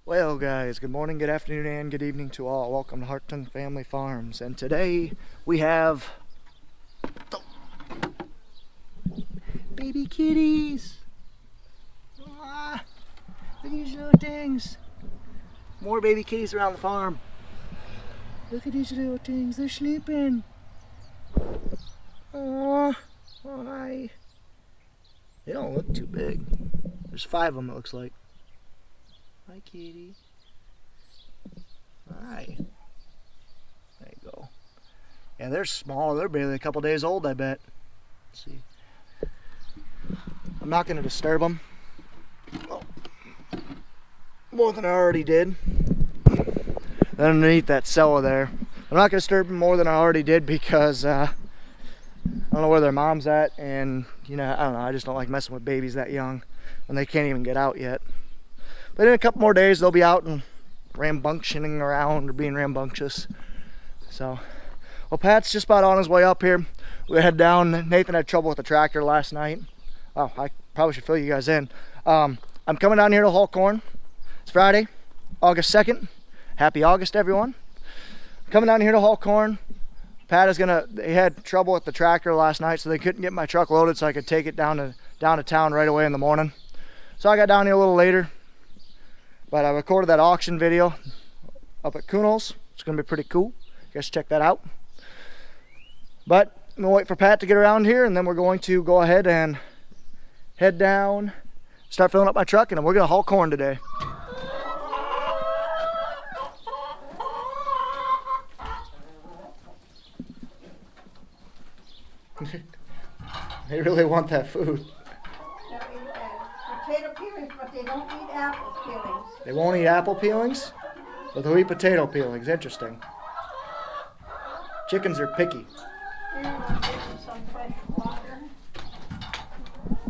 Well guys, good morning, good afternoon, and good evening to all. Welcome to Hartung Family Farms. And today we have baby kitties. Ah, look at these little things. More baby kitties around the farm. Look at these little things, they're sleeping. Oh, hi. They don't look too big. There's 5 of them, it looks like. Hi, kitty. Hi. There you go. Yeah, they're small. They're barely a couple days old, I bet. Let's see. I'm not going to disturb them. Oh. More than I already did. They're underneath that cellar there. I'm not going to disturb them more than I already did because I don't know where their mom's at, and I don't know. I just don't like messing with babies that young when they can't even get out yet. But in a couple more days, they'll be out and rambunctioning around or being rambunctious. So, well, Pat's just about on his way up here. We head down. Nathan had trouble with the tractor last night. Oh, I probably should fill you guys in. I'm coming down here to haul corn. It's Friday, August 2nd. Happy August, everyone. Coming down here to haul corn. Pat is he had trouble with the tractor last night, so they couldn't get my truck loaded so I could take it down to town right away in the morning. So I got down here a little later. But I recorded that auction video up at Kuhnel's. It's going to be pretty cool. You guys check that out. But I'm going to wait for Pat to get around here, and then we're going to go ahead and head down, start filling up my truck, and we're going to haul corn today. They really want that food. Potato peelings, but they don't eat apple peelings. They won't eat apple peelings, but they'll eat potato peelings. Interesting. Chickens are picky. And some fresh water.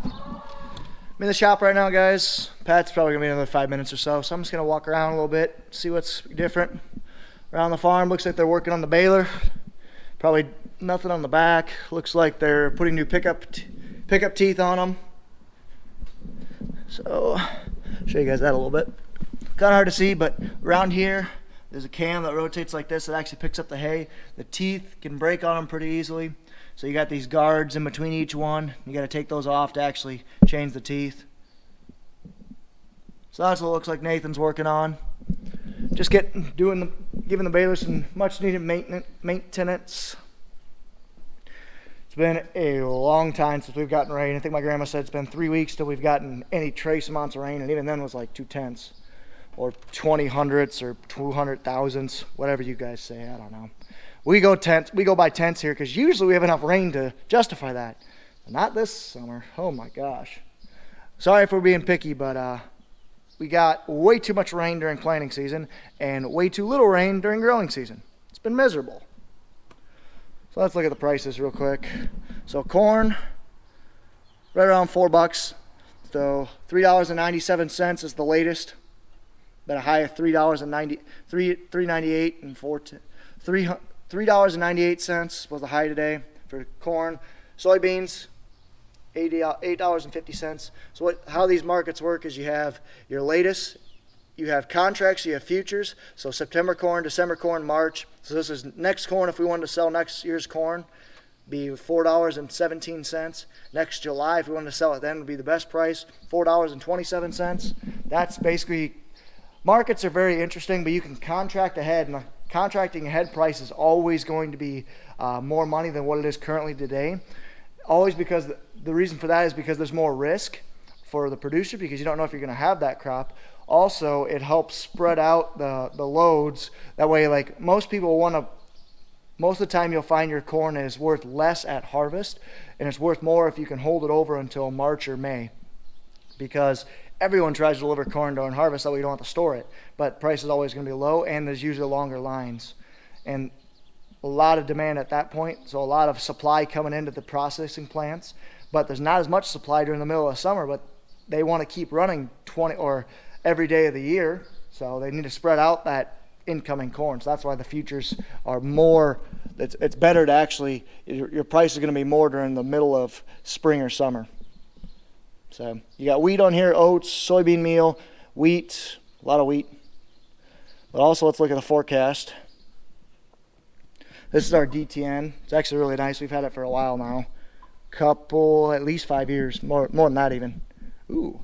I'm in the shop right now, guys. Pat's probably gonna be another 5 minutes or so, so I'm just gonna walk around a little bit, see what's different around the farm. Looks like they're working on the baler. Probably nothing on the back. Looks like they're putting new pickup teeth on them. So, show you guys that a little bit. Kind of hard to see, but around here, there's a cam that rotates like this that actually picks up the hay. The teeth can break on them pretty easily. So you got these guards in between each one. You got to take those off to actually change the teeth. So that's what it looks like Nathan's working on. Just giving the baler some much needed maintenance. It's been a long time since we've gotten rain. I think my grandma said it's been 3 weeks till we've gotten any trace amounts of rain, and even then it was like 2/10 or 20 hundredths or 200 thousandths, whatever you guys say. I don't know. We go by tenths here because usually we have enough rain to justify that. But not this summer. Oh my gosh. Sorry if we're being picky, but we got way too much rain during planting season and way too little rain during growing season. It's been miserable. So let's look at the prices real quick. So corn, right around $4. So $3.97 is the latest. Been a high of $3.98 and $3.98 was the high today for corn. Soybeans, $8.50. So how these markets work is you have your latest, you have contracts, you have futures. So September corn, December corn, March. So this is next corn. If we wanted to sell next year's corn, be $4.17. Next July, if we wanted to sell it then, would be the best price, $4.27. That's basically, markets are very interesting, but you can contract ahead, and the contracting ahead price is always going to be more money than what it is currently today. Always, because the reason for that is because there's more risk for the producer because you don't know if you're going to have that crop. Also, it helps spread out the loads. That way, like most of the time you'll find your corn is worth less at harvest, and it's worth more if you can hold it over until March or May, because everyone tries to deliver corn during harvest, that way you don't have to store it. But price is always going to be low, and there's usually longer lines. And a lot of demand at that point, so a lot of supply coming into the processing plants. But there's not as much supply during the middle of summer, but they want to keep running 20 or every day of the year, so they need to spread out that incoming corn. So that's why the futures are more, it's better to actually, your price is going to be more during the middle of spring or summer. So you got wheat on here, oats, soybean meal, wheat, a lot of wheat. But also, let's look at the forecast. This is our DTN. It's actually really nice. We've had it for a while now. At least 5 years, more than that even. Ooh,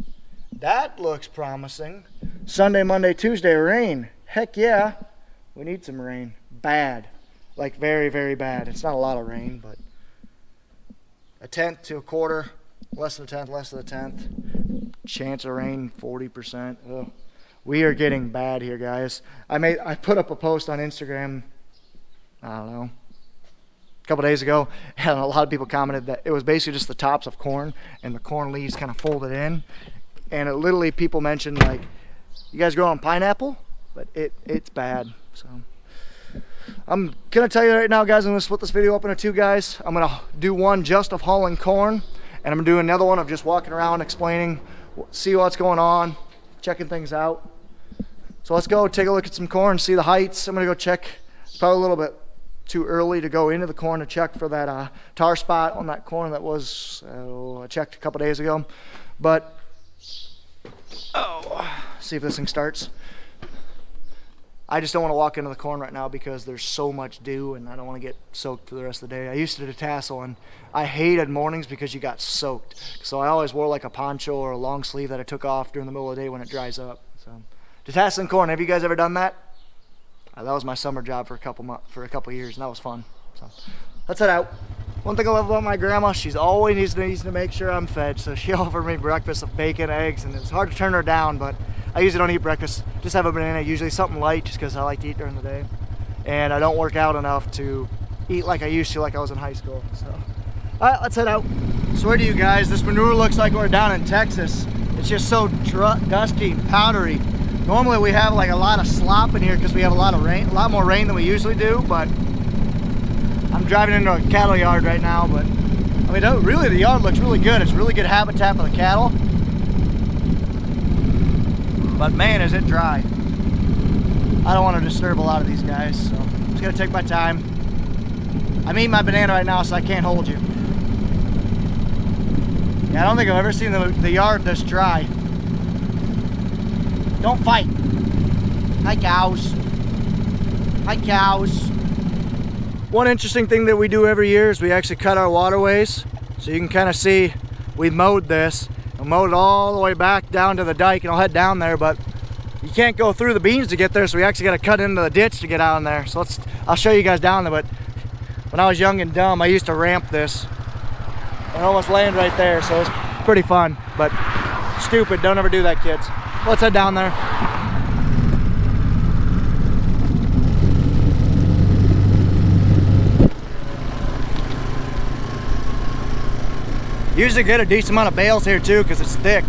that looks promising. Sunday, Monday, Tuesday, rain. Heck yeah, we need some rain. Bad, like very, very bad. It's not a lot of rain, but a tenth to a quarter, less than a tenth, less than a tenth. Chance of rain, 40%. Ugh. We are getting bad here, guys. I put up a post on Instagram, I don't know, a couple days ago, and a lot of people commented that it was basically just the tops of corn and the corn leaves kind of folded in. And it literally, people mentioned, like, you guys grow on pineapple? But it's bad. So I'm gonna tell you right now, guys, I'm gonna split this video up into two, guys. I'm gonna do one just of hauling corn, and I'm gonna do another one of just walking around explaining, see what's going on, checking things out. So let's go take a look at some corn, see the heights. I'm gonna go check. It's probably a little bit too early to go into the corn to check for that tar spot on that corn that was I checked a couple days ago. But see if this thing starts. I just don't want to walk into the corn right now because there's so much dew and I don't want to get soaked for the rest of the day. I used to detassel and I hated mornings because you got soaked. So I always wore like a poncho or a long sleeve that I took off during the middle of the day when it dries up. So detasseling corn, have you guys ever done that? That was my summer job for a couple years, and that was fun. So let's head out. One thing I love about my grandma, she's always needs to make sure I'm fed. So she offered me breakfast of bacon, eggs, and it's hard to turn her down, but I usually don't eat breakfast. Just have a banana, usually something light, just because I like to eat during the day. And I don't work out enough to eat like I used to, like I was in high school. So, all right, let's head out. Swear to you guys, this manure looks like we're down in Texas. It's just so dusty and powdery. Normally we have like a lot of slop in here because we have a lot of rain, a lot more rain than we usually do, but I'm driving into a cattle yard right now, but I mean, really the yard looks really good. It's really good habitat for the cattle. But man, is it dry. I don't want to disturb a lot of these guys, so I'm just gonna take my time. I'm eating my banana right now, so I can't hold you. Yeah, I don't think I've ever seen the yard this dry. Don't fight. Hi, cows. Hi, cows. One interesting thing that we do every year is we actually cut our waterways. So you can kind of see we mowed this. We mowed it all the way back down to the dike, and I'll head down there, but you can't go through the beans to get there, so we actually got to cut into the ditch to get out in there. So I'll show you guys down there, but when I was young and dumb, I used to ramp this and almost land right there, so it's pretty fun, but stupid. Don't ever do that, kids. Let's head down there. Usually get a decent amount of bales here too because it's thick,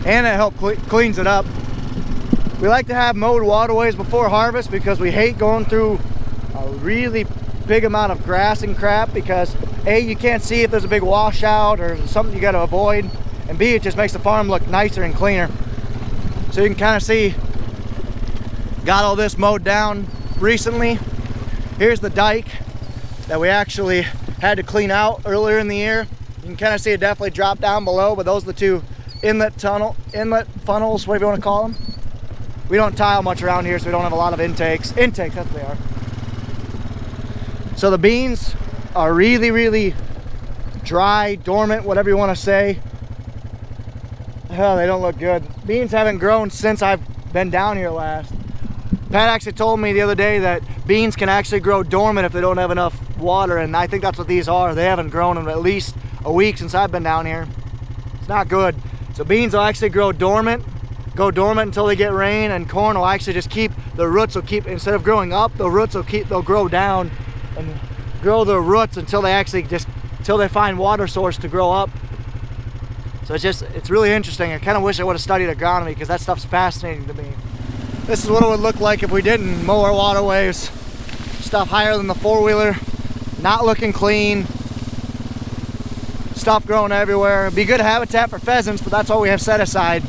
and it helps cleans it up. We like to have mowed waterways before harvest because we hate going through a really big amount of grass and crap because A, you can't see if there's a big washout or something you got to avoid, and B, it just makes the farm look nicer and cleaner. So you can kind of see, got all this mowed down recently. Here's the dike that we actually had to clean out earlier in the year. You can kind of see it definitely dropped down below, but those are the two inlet funnels, whatever you want to call them. We don't tile much around here, so we don't have a lot of intakes. That's what they are. So the beans are really, really dry, dormant, whatever you want to say. Oh, they don't look good. Beans haven't grown since I've been down here last. Pat actually told me the other day that beans can actually grow dormant if they don't have enough water, and I think that's what these are. They haven't grown in at least a week since I've been down here. It's not good. So beans will actually go dormant until they get rain, and corn will actually just the roots will keep, instead of growing up, they'll grow down and grow their roots until they find water source to grow up. So it's really interesting. I kind of wish I would have studied agronomy because that stuff's fascinating to me. This is what it would look like if we didn't mow our waterways. Stuff higher than the four-wheeler, not looking clean, stuff growing everywhere. It'd be good habitat for pheasants, but that's all we have set aside.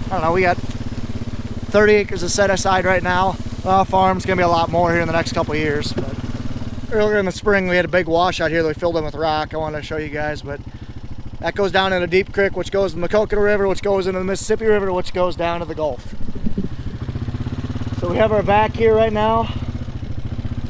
I don't know, we got 30 acres of set aside right now. Our farm's gonna be a lot more here in the next couple of years. But earlier in the spring, we had a big washout here that we filled in with rock. I wanted to show you guys, but that goes down in a deep creek, which goes to the Maquoketa River, which goes into the Mississippi River, which goes down to the Gulf. So So we have our vac here right now.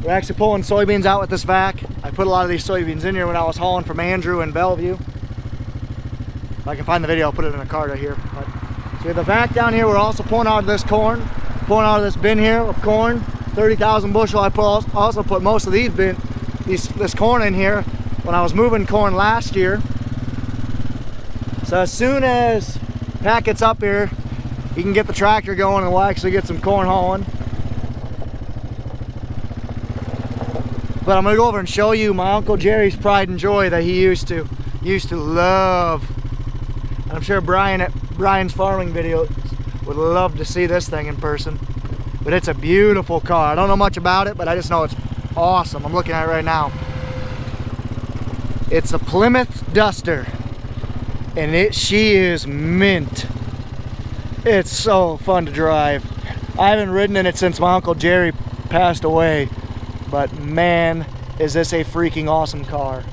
We're actually pulling soybeans out with this vac. I put a lot of these soybeans in here when I was hauling from Andrew and Bellevue. If I can find the video, I'll put it in a card right here. But, so we have the vac down here. We're also pulling out of this corn, pulling out of this bin here of corn, 30,000 bushel. I also put most of this corn in here when I was moving corn last year. So as soon as Pat gets up here, he can get the tractor going and we'll actually get some corn hauling. But I'm gonna go over and show you my Uncle Jerry's pride and joy that he used to love. And I'm sure Brian at Brian's farming video would love to see this thing in person. But it's a beautiful car. I don't know much about it, but I just know it's awesome. I'm looking at it right now. It's a Plymouth Duster, and she is mint. It's so fun to drive. I haven't ridden in it since my Uncle Jerry passed away. But man, is this a freaking awesome car.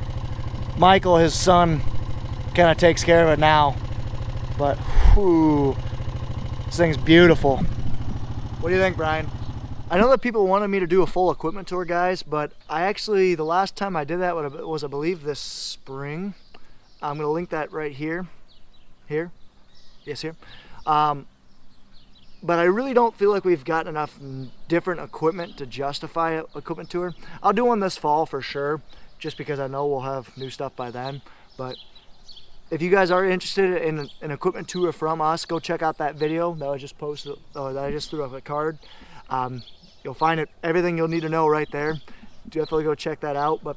Michael, his son, kind of takes care of it now. But whew, this thing's beautiful. What do you think, Brian? I know that people wanted me to do a full equipment tour, guys, but I actually, the last time I did that was, I believe, this spring. I'm going to link that right here. Here? Yes, here. But I really don't feel like we've got enough different equipment to justify an equipment tour. I'll do one this fall for sure, just because I know we'll have new stuff by then. But if you guys are interested in an equipment tour from us, go check out that video that I just posted, or that I just threw up a card. You'll find it, everything you'll need to know right there. Definitely go check that out. But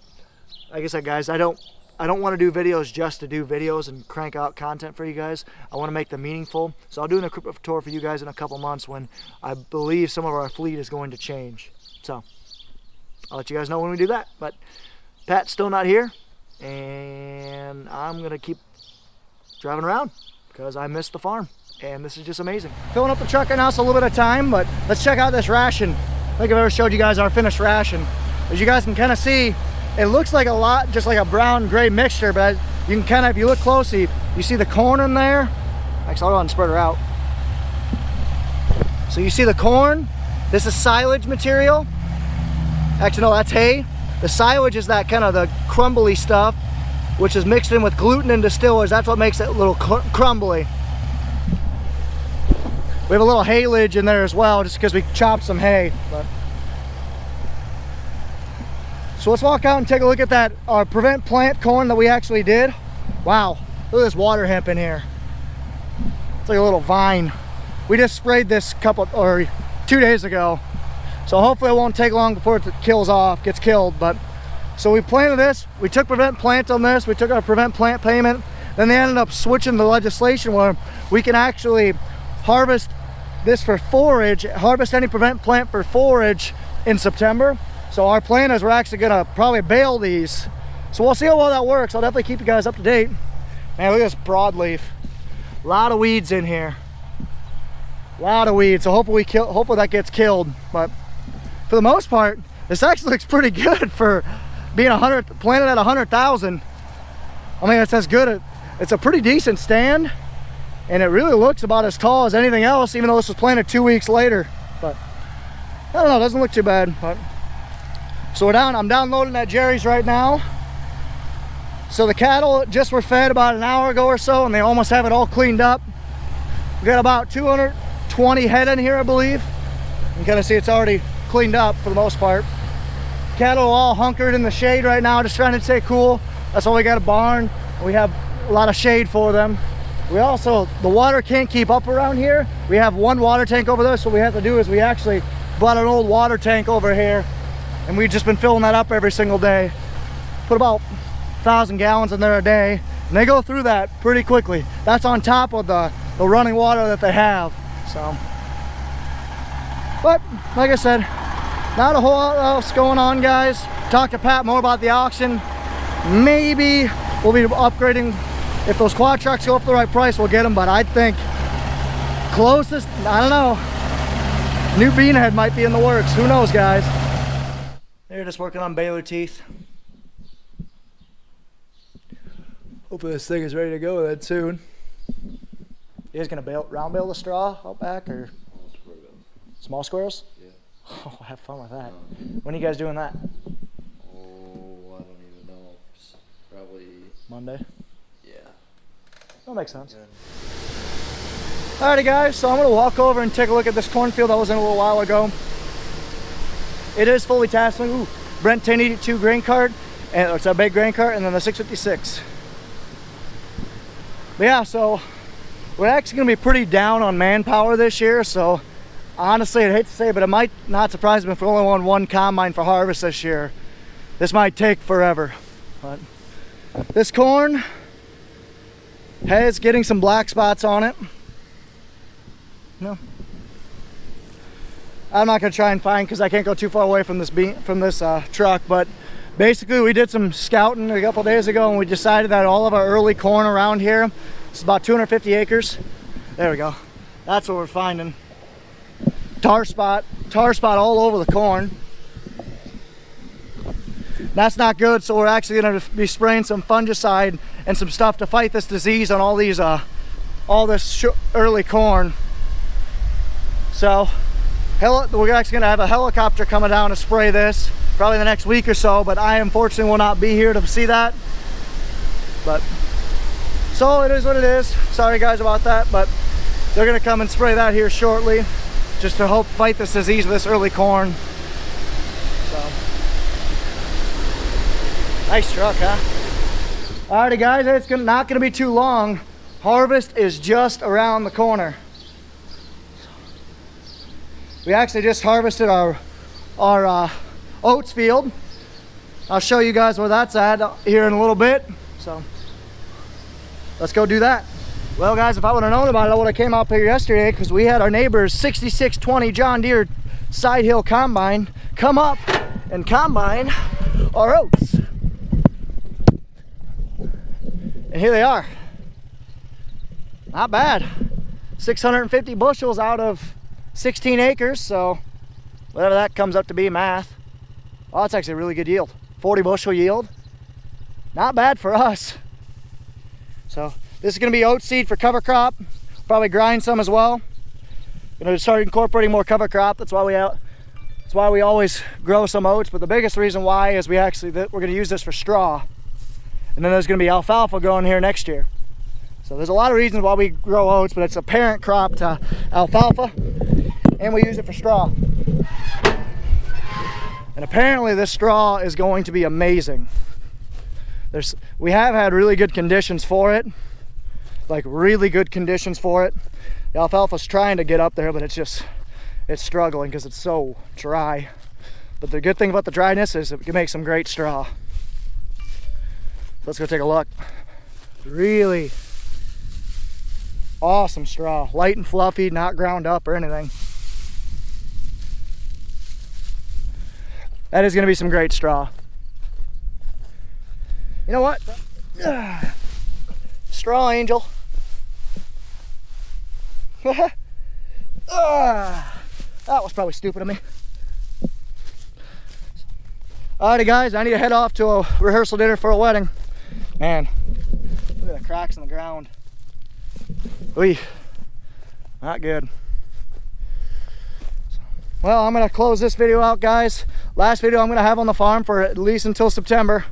like I said, guys, I don't want to do videos just to do videos and crank out content for you guys. I want to make them meaningful. So I'll do an equipment tour for you guys in a couple months when I believe some of our fleet is going to change. So I'll let you guys know when we do that. But Pat's still not here, and I'm going to keep driving around because I miss the farm. And this is just amazing. Filling up the truck right now, it's a little bit of time, but let's check out this ration. I think I've ever showed you guys our finished ration. As you guys can kind of see, it looks like a lot, just like a brown gray mixture, but you can kind of, if you look closely, you see the corn in there. Actually, I'll go ahead and spread her out. So you see the corn. This is silage material. Actually, no, that's hay. The silage is that kind of the crumbly stuff, which is mixed in with gluten and distillers. That's what makes it a little crumbly. We have a little haylage in there as well, just because we chopped some hay. But so let's walk out and take a look at that prevent plant corn that we actually did. Wow, look at this water hemp in here. It's like a little vine. We just sprayed this 2 days ago. So hopefully it won't take long before it gets killed. But so we planted this, we took prevent plant on this, we took our prevent plant payment. Then they ended up switching the legislation where we can actually harvest this for forage, harvest any prevent plant for forage in September. So our plan is we're actually gonna probably bale these. So we'll see how well that works. I'll definitely keep you guys up to date. Man, look at this broadleaf. A lot of weeds in here. A lot of weeds. So hopefully that gets killed. But for the most part, this actually looks pretty good for being planted at 100,000. I mean, it's as good. It's a pretty decent stand, and it really looks about as tall as anything else, even though this was planted 2 weeks later. But I don't know, it doesn't look too bad. But so I'm downloading at Jerry's right now. So the cattle just were fed about an hour ago or so, and they almost have it all cleaned up. We got about 220 head in here, I believe. You can kind of see it's already cleaned up for the most part. Cattle are all hunkered in the shade right now, just trying to stay cool. That's why we got a barn. We have a lot of shade for them. We also, the water can't keep up around here. We have one water tank over there, so what we have to do is we actually bought an old water tank over here, and we've just been filling that up every single day. Put about 1,000 gallons in there a day, and they go through that pretty quickly. That's on top of the running water that they have. So, but like I said, not a whole lot else going on, guys. Talk to Pat more about the auction. Maybe we'll be upgrading. If those quad trucks go up the right price, we'll get them. But I think closest, I don't know, new bean head might be in the works. Who knows, guys? They're just working on baler teeth. Hopefully this thing is ready to go then soon. You guys gonna round bale the straw out back, or small squares? Yeah. Oh, have fun with that. When are you guys doing that? Oh, I don't even know. Probably Monday? yeah. That makes sense. Alrighty guys, so I'm gonna walk over and take a look at this cornfield I was in a little while ago. It is fully tasseling. Ooh, Brent 1082 grain cart, and it's a big grain cart, and then the 656. But yeah, so we're actually gonna be pretty down on manpower this year, so honestly, I'd hate to say, but it might not surprise me if we only want one combine for harvest this year. This might take forever, but this corn is getting some black spots on it. No, I'm not gonna try and find, because I can't go too far away from this truck, but basically we did some scouting a couple days ago and we decided that all of our early corn around here, it's about 250 acres. There we go. That's what we're finding. Tar spot all over the corn. That's not good, so we're actually going to be spraying some fungicide and some stuff to fight this disease on all these early corn. So we're actually going to have a helicopter coming down to spray this probably the next week or so, but I unfortunately will not be here to see that. But so it is what it is. Sorry guys about that, but they're going to come and spray that here shortly, just to help fight this disease with this early corn. So, nice truck, huh? Alrighty guys, it's not gonna be too long. Harvest is just around the corner. We actually just harvested our oats field. I'll show you guys where that's at here in a little bit. So, let's go do that. Well guys, if I would have known about it, I would have came up here yesterday, because we had our neighbor's 6620 John Deere side hill combine come up and combine our oats. And here they are. Not bad. 650 bushels out of 16 acres, so whatever that comes up to be, math. Well, that's actually a really good yield. 40 bushel yield. Not bad for us. So this is going to be oat seed for cover crop. Probably grind some as well. Going to start incorporating more cover crop. That's why we always grow some oats. But the biggest reason why is we're going to use this for straw. And then there's going to be alfalfa growing here next year. So there's a lot of reasons why we grow oats, but it's a parent crop to alfalfa, and we use it for straw. And apparently this straw is going to be amazing. We have had really good conditions for it, like really good conditions for it. The alfalfa's trying to get up there, but it's struggling because it's so dry. But the good thing about the dryness is it can make some great straw. Let's go take a look. Really awesome straw, light and fluffy, not ground up or anything. That is going to be some great straw. You know what? Straw angel. That was probably stupid of me. Alrighty guys, I need to head off to a rehearsal dinner for a wedding. Man, look at the cracks in the ground. Oy, not good. Well, I'm gonna close this video out, guys. Last video I'm gonna have on the farm for at least until September.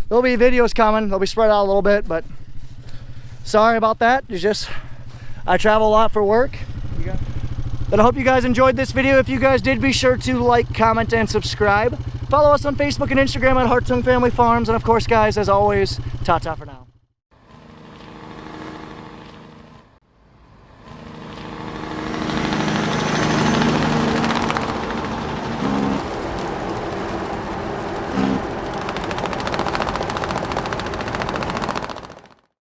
There'll be videos coming. They'll be spread out a little bit, but sorry about that. It's just, I travel a lot for work. But I hope you guys enjoyed this video. If you guys did, be sure to like, comment, and subscribe. Follow us on Facebook and Instagram at Hartung Family Farms. And of course, guys, as always, ta-ta for now.